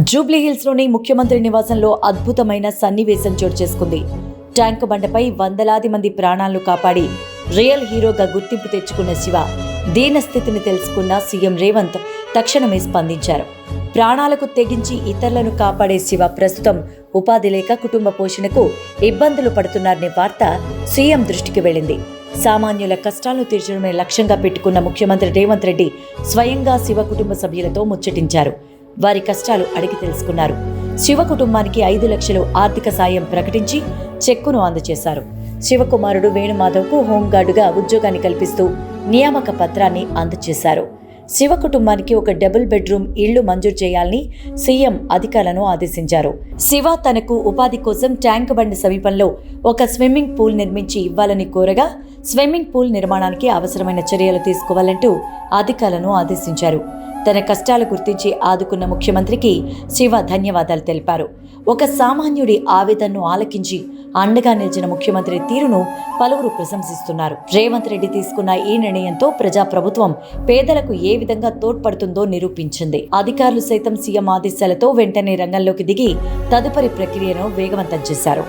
జూబ్లీహిల్స్లోని ముఖ్యమంత్రి నివాసంలో అద్భుతమైన సన్నివేశం చోటు చేసుకుంది. ట్యాంక్ బండపై వందలాది మంది ప్రాణాలను కాపాడి రియల్ హీరోగా గుర్తింపు తెచ్చుకున్న శివ దీనస్థితిని తెలుసుకున్న సీఎం రేవంత్ తక్షణమే స్పందించారు. ప్రాణాలకు తెగించి ఇతరులను కాపాడే శివ ప్రస్తుతం ఉపాధి లేక కుటుంబ పోషణకు ఇబ్బందులు పడుతున్నారనే వార్త సీఎం దృష్టికి వెళ్ళింది. సామాన్యుల కష్టాలను తీర్చడమే లక్ష్యంగా పెట్టుకున్న ముఖ్యమంత్రి రేవంత్ రెడ్డి స్వయంగా శివ కుటుంబ సభ్యులతో ముచ్చటించారు. వారి కష్టాలు అడిగి తెలుసుకున్నారు. శివ కుటుంబానికి 5 లక్షలు ఆర్థిక సాయం ప్రకటించి చెక్కును అందజేశారు. శివకుమారుడు వేణుమాధవ్కు హోంగార్డుగా ఉద్యోగాన్ని కల్పిస్తూ నియామక పత్రాన్ని అందజేశారు. శివ కుటుంబానికి ఒక డబుల్ బెడ్రూమ్ ఇళ్లు మంజూరు చేయాలని సీఎం అధికారులను ఆదేశించారు. శివ తనకు ఉపాధి కోసం ట్యాంక్ బండి సమీపంలో ఒక స్విమ్మింగ్ పూల్ నిర్మించి ఇవ్వాలని కోరగా స్విమ్మింగ్ పూల్ నిర్మాణానికి అవసరమైన చర్యలు తీసుకోవాలంటూ అధికారులను ఆదేశించారు. తన కష్టాలు గుర్తించి ఆదుకున్న ముఖ్యమంత్రికి శివ ధన్యవాదాలు తెలిపారు. ఒక సామాన్యుడి ఆవేదనను ఆలకించి అండగా నిలిచిన ముఖ్యమంత్రి తీరును పలువురు ప్రశంసిస్తున్నారు. రేవంత్ రెడ్డి తీసుకున్న ఈ నిర్ణయంతో ప్రజాప్రభుత్వం పేదలకు ఏ విధంగా తోడ్పడుతుందో నిరూపించింది. అధికారులు సైతం సీఎం ఆదేశాలతో వెంటనే రంగంలోకి దిగి తదుపరి ప్రక్రియను వేగవంతం చేశారు.